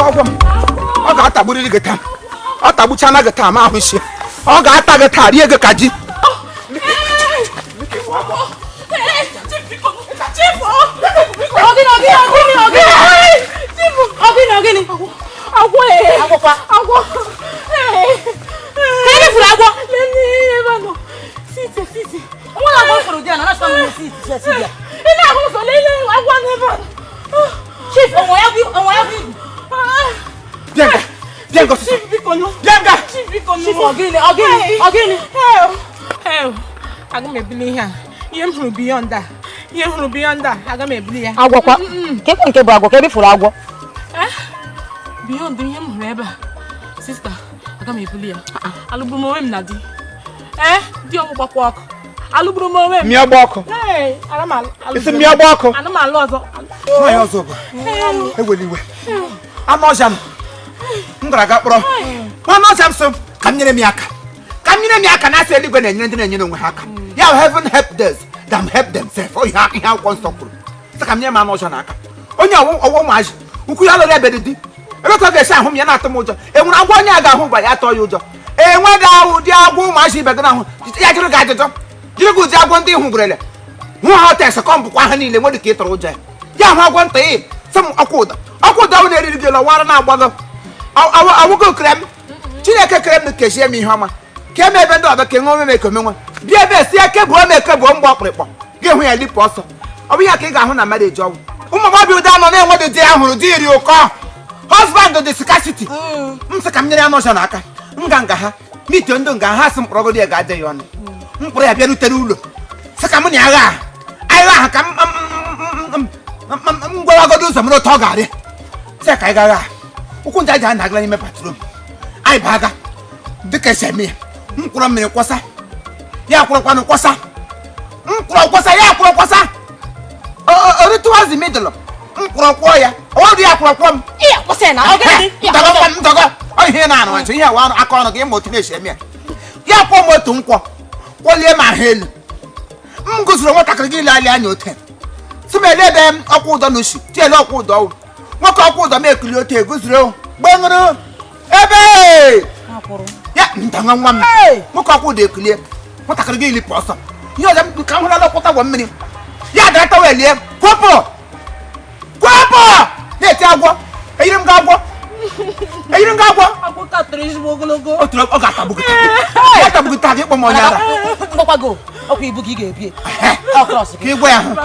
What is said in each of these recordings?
ọ ga-atagburu gị taa ọ tagbuchana gị taa ma ahụ isi ọ ga-ata gị taa rie gị ka ji Agam ebili ya. Ihe m hụrụ beyond that. Ihe m hụrụ beyond that. Agam ebili ya. Agwọ kwa. Kekwe nke bụ agwọ ka ebe furu agwọ. Beyond ihe m hụrụ ebe a. Sister, agam ebili ya. Alụgburu m onwe m na di. Di ọgbụgba kwa ọkụ. Alụgburu m onwe m. Mi agba ọkụ. Isi mi agba ọkụ. Ana m alụ ọzọ. Nwanyị ọzọ bụ. Eweli iwe. Anụ ọja m gara aga kpọrọ. Anụ ọja m so ka m nyere m aka. Ka m nyere m aka na-asị eluigwe na-enyere ndị na-enyere onwe ha aka. Ya heaven help this, them help themselves. Oh, ihe akwụkwọ nsọ kwuru. Sị ka m nyere m anụ ọja n'aka. Onye ọwụ maazị, ukwu ya lụrụ ebe dị. Ebe ka ọ ga-esi ahụ m ya na-atụ m ụjọ. Enwere agwọ onye a ga-ahụ ụgba ya atọ ya ụjọ. Enweghị ahụ ụdị agwọ ụmụazị ibe gị n'ahụ. Ya jụrụ gị ajụjụ. Jiri gị ụdị agwọ ndị hụ gwerele. Hụ ha otu ese kọm bụkwa ha niile nwere ka ị tụrụ ụjọ ya. Ya hụ agwọ nta ị sị m ọkwa ụda. Ọkwa ụda ahụ na-eriri gị lọwara na-agbago. Awụgo kere m. Chineke kere m kechie m ihe ọma. Ka eme ebe ndị ọzọ ka enwe omeme ekemenwe. Bịa ebe esi eke bụ ome eke bụ mgbe ọkpụrịkpọ. Gị hụ ya lipụ ọsọ. Ọ bụ ihe ka ị ga-ahụ na mmadụ eji ọgwụ. Ụmụ mmadụ ụda nọ na-enwedị di ya hụrụ di iri ụkọ. Husband dị scarcity. M sị ka m nyere ya n'ọcha n'aka. M ga nga ha. N'ite ndị nga ha sị mkpọrọgodi ya ga-adị ya ọnụ. Mkpụrụ ya bịarutere ụlọ. Sị ka m na agha ahụ ka m gwaragodo ụzọ mere otu ọ ga-arịa. Sị ka anyị ga agha. Ụkwụ ndị aja na-agala n'ime batrum. Anyị bụ aga. Dịka esi eme ya. Mkpụrụ mmiri kwọsa. Ya kwụrụkwanụ kwọsa. Mkpụrụ kwọsa ya kwụrụ kwọsa. Orituwazi middle. Mkpụrụ kwọ ya. Ọwụdụ ya kwụrụ kwọ m. Iya kwụsị na ọ gịnị? Ndọgọ. Ọ ihe na-anụ nche ihe awa aka ọnụ gị ma otu na-esi eme ya. Ya kwọ m otu nkwọ. Kwọlie m ahụ elu. M gụziri nwatakịrị gị ile anya ote. Si m ele ebe ọkwụ ụdọ n'ushi. Tiele ọkwụ ụdọ ọwụ. Nwoke ọkwụ ụdọ m ekuli ote eguziri gbeṅụrụ ebe ya ntanga nwa m nwoke ọkwụ ụdọ ekulie nwatakịrị gị ilipụ ọsọ ihe ọzọ ka m hụrala ọkwụta gwa mmiri ya data welie kwapụ na-eti agwọ eyiri m ga agwọ otu ọ ga-atagbugịta gị ịkpọ m onye ara ọkwa ibu gị ga-ebie ka ịgwa ya hụ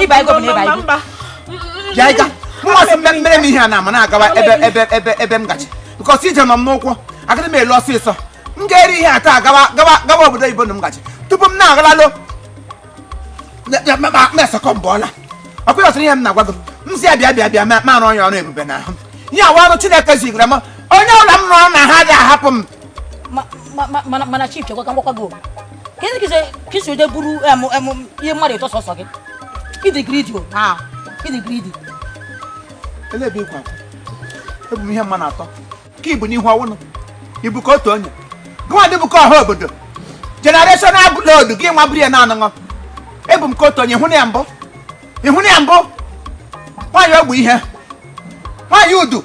ya ịga mmasị mere m ihe a na-ama na-agawa ebe m gachi bikọs ije nọ m n'ụkwụ agaghị m elu ọsịsọ m ga-eri ihe ata gawa obodo oyibo na m gachi tupu m na-agalalụ mesekọ mbọọla ọkwa ọsịrị ihe m na-agwa gị m si bịa ma arụ onye ọrụ ebube n'ahụ ihe awa ọrụ Chineke zigara m onye ụlọ m nọrọ na ha dị ahapụ m mana chief chekwa ka m gwakwa gị ka isi oje buru ihe mmadụ ịtọ sọsọ gị ịdị gridi ịdị gridi ele ebe ịkwa ebu m ihe mma na-atọ ka ibu n'ihu ọwụnụ ibu ka otu onye gịnwa dị bụ ka ọha obodo generation abụlodu gị nwa buru ya na anụṅụ ebu m ka otu onye ịhụ na ya mbụ nwaanyị ogbu ihe nwaanyị udu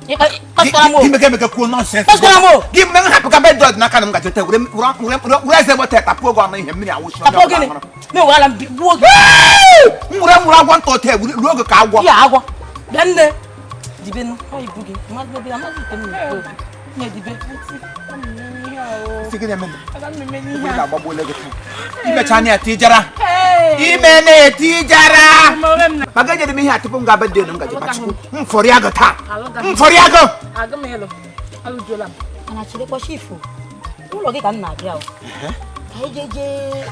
gị mege kwuo nọnsens gị mme nhapụ ka be dọd n'aka na m gaji were eze gbota tapụ oge ọnụ ihe mmiri awụchi m nwere agwọ nta ote ruo oge ka agwọ Dibenu, how you boogie? I'm not dibe. Sige naman. Wala ba bola gitu. Ime chanya tijara. Ime ne tijara. Maganya demi hati pun gabe dia nunggu aja baciku. Foriaga ta. Foriaga. Aga melo. Alu jolam. Ana chile kwa shifu. Ulo ke kan na dia o. Kai jeje.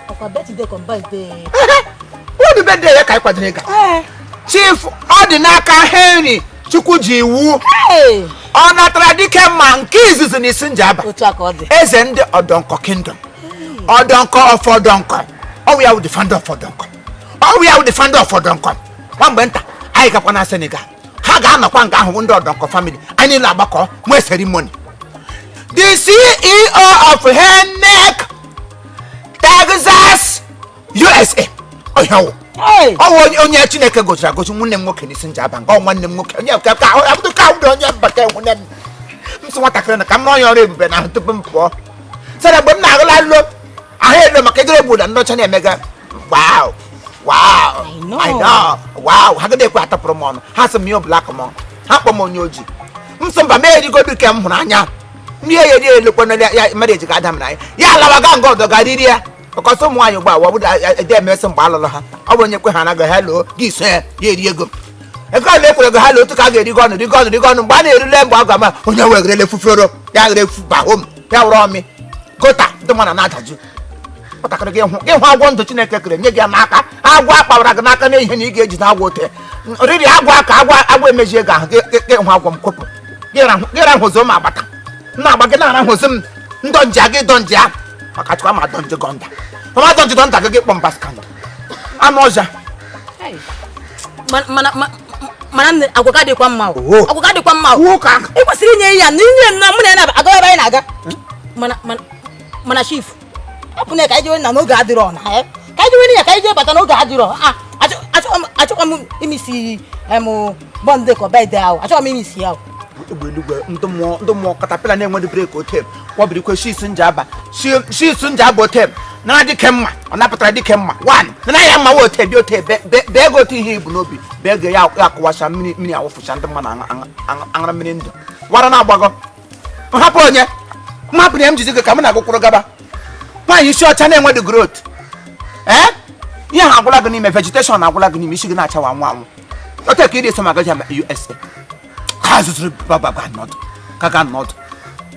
Oka beti de combine de. Wo bi bede ya kai kwadrega. Chief ordinaka Henry Chukwuji iwu. Ọ natara dike ma nke izizi n'isi njaba. Eze ndị Ọdọnkọ kingdom. Ọdọnkọ of Ọdọnkọ. Ọ ya wụ defender of Ọdọnkọ. Ọ ya wụ defender of Ọdọnkọ. Nwamgbe nta anyị gakwa na Senegal. Ha ga-anọkwa nke ahụ ndị Ọdọnkọ family. Anyị na-agbakọ nwee ceremony. The CEO of Hennek Texas USA. Ọ ya wụ. Ọ onye Chineke goziri agozi nwanne m nwoke n'isi njaba. Ọ nwanne m nwoke onye ka abụdụ ka ụdọ onye mba. nwune m si nwatakịrị na ka m rụọ ya ọrụ ebube na tupu m pụọ sara mgbe m na-agụla alụ ahụ elu maka ejere obodo ndị ọcha na-emega wow I know wow ha gịdị ekwe atapụrụ m ọnụ ha sị m ihe ọbụla aka m ọnụ ha kpọ m onye ojii m sị mba m erigodu ke m hụrụ anya ndị ya eri elekwana ya mmadụ eji ga-ada m n'anya ya alawa ga nga ọdọ gariri ya ọkọsọ ụmụ nwaanyị ugbu a wọbụda ede emesị mgbe alụrụ ha ọ bụ onye kwe ha naga helo gị so ya eri ego ego ole ekwere go ha otu ka a ga-erigo ọnụ rigo ọnụ mgbe a na-erule mgbe a ga-ama onye wegerele fufero ya ghere bahom ya wụrụ ọmị gota ndị mmadụ na-adaju nwatakịrị gị hụ agwọ ndụ Chineke kere nye gị n'aka agwọ akpawara gị n'aka n'ihe na ị ga-ejide agwọ ote riri agwọ aka agwọ emejie gị ahụ gị hụ agwọ m kwụpụ gị rahụzo m agbata na-agba gị na-arahụzi m ndọnji gị dọnji ahụ maka chukwa ma dọnji gọnda ma dọnji gọnda gị kpọm baskanda anụ ọja mana agwụga dịkwa mma agwụga dịkwa mma ụka ị kwesịrị inye ya na inye na mụ na ya aga ebe anyị na-aga mana chief ọpụ na ka anyị jewe na n'oge adịrọ na ka anyị jewe ya ka anyị jee bata n'oge adịrọ achọkwa m imisi bọndị ka ọba ide ahụ achọkwa m imisi ya egbeligwe ndị mmụọ katapila na-enwedị breki otem kwọbirikwe shis nji aba otem na dịke mma ọ napụtara dịke mma wan na ya mma wa ote bịa ote bee ego otu ihe ibu n'obi bee ego ya akụwacha mmiri awụfụcha ndị mma na aṅara mmiri ndụ wara na-agbago hapụ onye mmapụ na ya m jizi gị ka m na-agụkwụrụ gaba nwaanyị isi ọcha na-enwedị growth ihe ha agwụla gị n'ime vegetation agwụla gị n'ime isi gị na-achawa anwụ ote ka ị dị eso ma gaji USA ka zụtụrụ baba ga nọdụ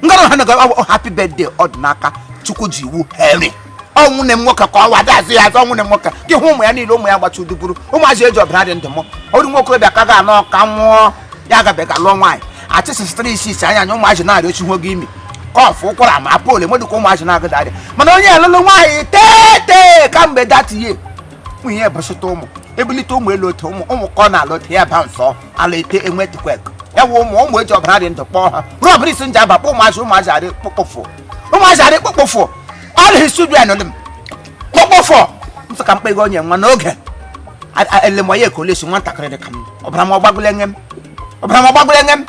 ngara ha na happy birthday ọ dị n'aka Chukwu ji iwu Henry ọnwụ na nwoke ka ọ wada azụ ya azụ ọnwụ na nwoke gị hụ ụmụ ya niile ụmụ ya gbachi uduburu ụmụazị eji ọbara dị ndụ m ọrụ nwa okorobịa ka ga anọ ka nwụọ ya agabeghị alụọ nwaanyị achịsịsịtara isi anya anya ụmụazị na-arị ochihu gị imi kọfụ ụkwara ma pole medụkwa ụmụazị na-agada arịa mana onye alụlụ nwaanyị tete kamgbe datiye nwunye bụchịta ụmụ ebulite ụmụ elu ote ụmụ ka ọ na-alụte ya ba nsọ ala ete enwetikwek ya wụ ụmụ eji ọbara dị ndụ kpọọ ha ruo ọbara isi nji aba kpọ ụmụazị arị kpụkpụfụ all his children nọ kpọkpọfọ nsọ ka mkpego onye nwa n'oge elemoye ka oleshi nwatakịrị dị ka m ọbara m ọgbagụle nye m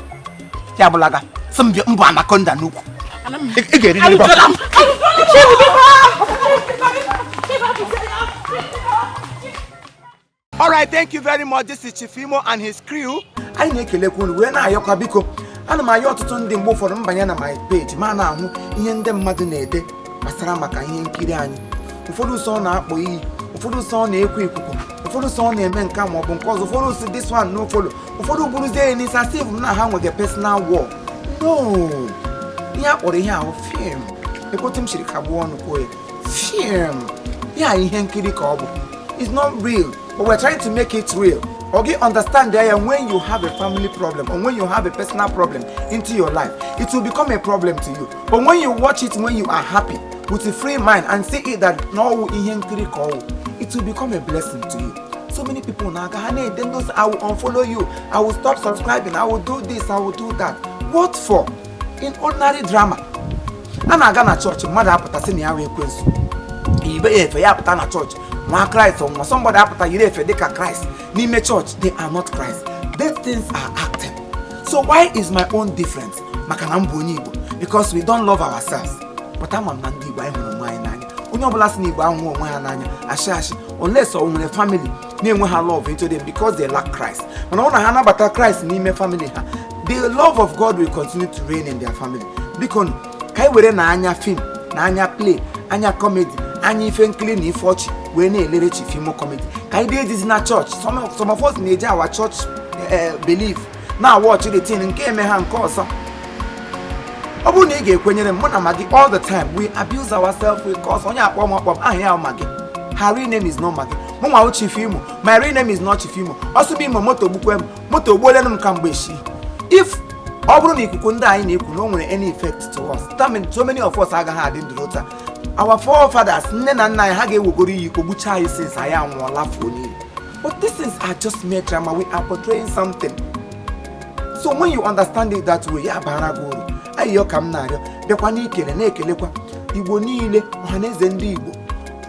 ya bụlaga sị mbụ anaconda n'ukwu ị ga-eriri all right, thank you very much. This is Chief Imo and his crew. I na-ekelekwa unu wee na-ayọkwa biko ana m ayọ ọtụtụ ndị mgbe ụfọdụ mbanye na my page ma na-ahụ ihe ndị mmadụ na-ede gbasara maka ihe nkiri anyị ụfọdụ ụsọ ọ na-akpọ iyi ụfọdụ ụsọ ọ na-ekwo ikuku ụfọdụ ụsọ ọ na-eme nke ma ọ bụ nke ọzọ ụfọdụ ụsọ this one no follow ụfọdụ bụrụzie n'isi asị bụ na ha nwere personal war no ihe a kpọrọ ihe ahụ film ekwotu m shiri kagbuo ọnụ kwuo ya film ya ihe nkiri ka ọ bụ it's not real but we're trying to make it real. Okay, understand that when you have a family problem or when you have a personal problem into your life, it will become a problem to you. But when you watch it when you are happy with a free mind and see it that no, it will become a blessing to you. So many people now, then those I will unfollow you, I will stop subscribing, I will do this, I will do that. What for? In ordinary drama. And I got a church, mother apata sini ya we kwensu. If you apata na church. Christ or somebody after you if they can Christ Nime church they are not Christ. These things are acting. So why is my own difference? Because we don't love ourselves. But I'm a man by unless or a family name we have love into them because they lack Christ. And on a but Christ name family the love of God will continue to reign in their family. Because kai were na anya film na anya play anya comedy anya ife nkili na ife ọchị wee na-elere Chief Imo Comedy ka anyị dey this na church some of us na-eje our church believe na watch the thing nke eme ha nke ọsọ ọ bụrụ na ị ga-ekwenyere m na magi all the time we abuse ourselves we cause onye akpọ m aha ya magi her real name is not magi mụ nwa Chief Imo my real name is not Chief Imo ọsọ bụ Imo moto gbukwe m moto gbuolenu m ka mgbe shi if ọ bụrụ na ikuku ndị anyị na-ekwu na o nwere any effect to us so many of us agaghị adị ndụ ota our forefathers nne na nna anyị ha ga-ewegoro iyi kogbucha anyị since anyị anwụọla fuo niile. But these things are just mere drama. We are portraying something. So when you understand it that way, ya bara guru ayo kam na arịọ bịakwa n'ikele na-ekelekwa Igbo niile ọhaneze ndị Igbo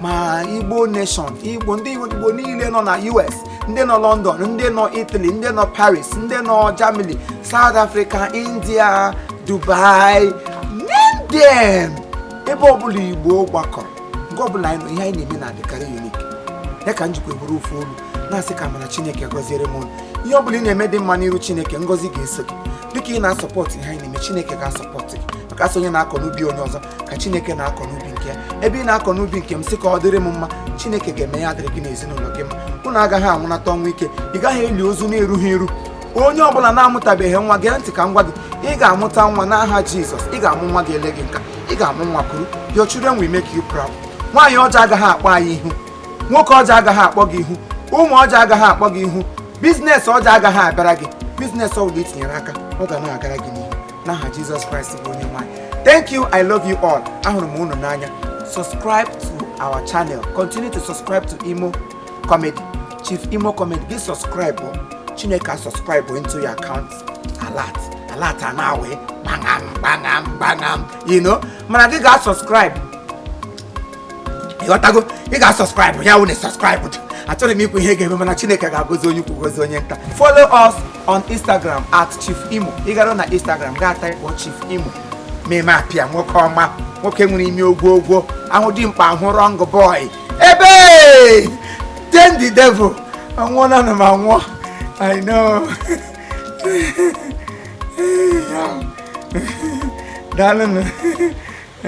ma Igbo nation Igbo ndị Igbo niile nọ na US ndị nọ London ndị nọ Italy ndị nọ Paris ndị nọ Germany South Africa, India, Dubai, name them. Ebe ọbụla Igbo gbakọrọ, nke ọbụla anyị nọ ihe anyị na-eme na-adịkarị unique. Ya ka njikwa bụrụ ofu olu na-asị ka mana Chineke gọziere m unu. Ihe ọbụla ị na-eme dị mma n'iru Chineke, ngọzi ga-eso gị. Dịka ị na-asọpọtụ ihe anyị na-eme, Chineke ga-asọpọtụ gị. Maka asị onye na-akọ n'ubi onye ọzọ ka Chineke na-akọ n'ubi nke ya. Ebe ị na-akọ n'ubi nke m sị ka ọ dịrị m mma, Chineke ga-eme ya dịrị gị n'ezinụlọ gị mma. Unu agaghị anwụnata ọnwụ ike, ị gaghị eli ozu na-erughị eru. Onye ọbụla na-amụtabeghị nwa, gee ntị ka m gwa gị, ị ga-amụta nwa n'aha Jizọs. Ị ga-amụ nwa ga-ele gị nka, ị ga-amụ nwa kwuru. Your children will make you proud. Nwaanyị ọjọọ agaghị akpọ anyị ihu, nwoke ọjọọ agaghị akpọ gị ihu, ụmụ ọjọọ agaghị akpọ gị ihu, biznes ọjọọ agaghị abịara gị. Biznes ọbụla itinyere aka, ọ ga na-agara gị n'ihu n'aha Jizọs Kraịst bụ onye nwanyị. Thank you, I love you all. Ahụrụ m unu n'anya. Subscribe to our channel. Continue to subscribe to Imo Comedy. Chief Imo Comedy, gị subscribe. Chineke subscribe into your account. Alert anawe. Bangam. You know? Mana gị ga-subscribe. Ịghọtago? Ị ga-subscribe. Ya wụ na subscribe. Achọrọ m ikwu ihe ga-eme mana Chineke ga-agọzi onye ukwu gozi onye nta. Follow us on Instagram @Chief Imo. Ị gara na Instagram ga-type Chief Imo. Meme apịa nwoke ọma, nwoke nwere ime ogwo ahụ dị mkpa ahụ wrong boy. Ebe! Then the devil. Anwụọla na m anwụọ. I know. Darling.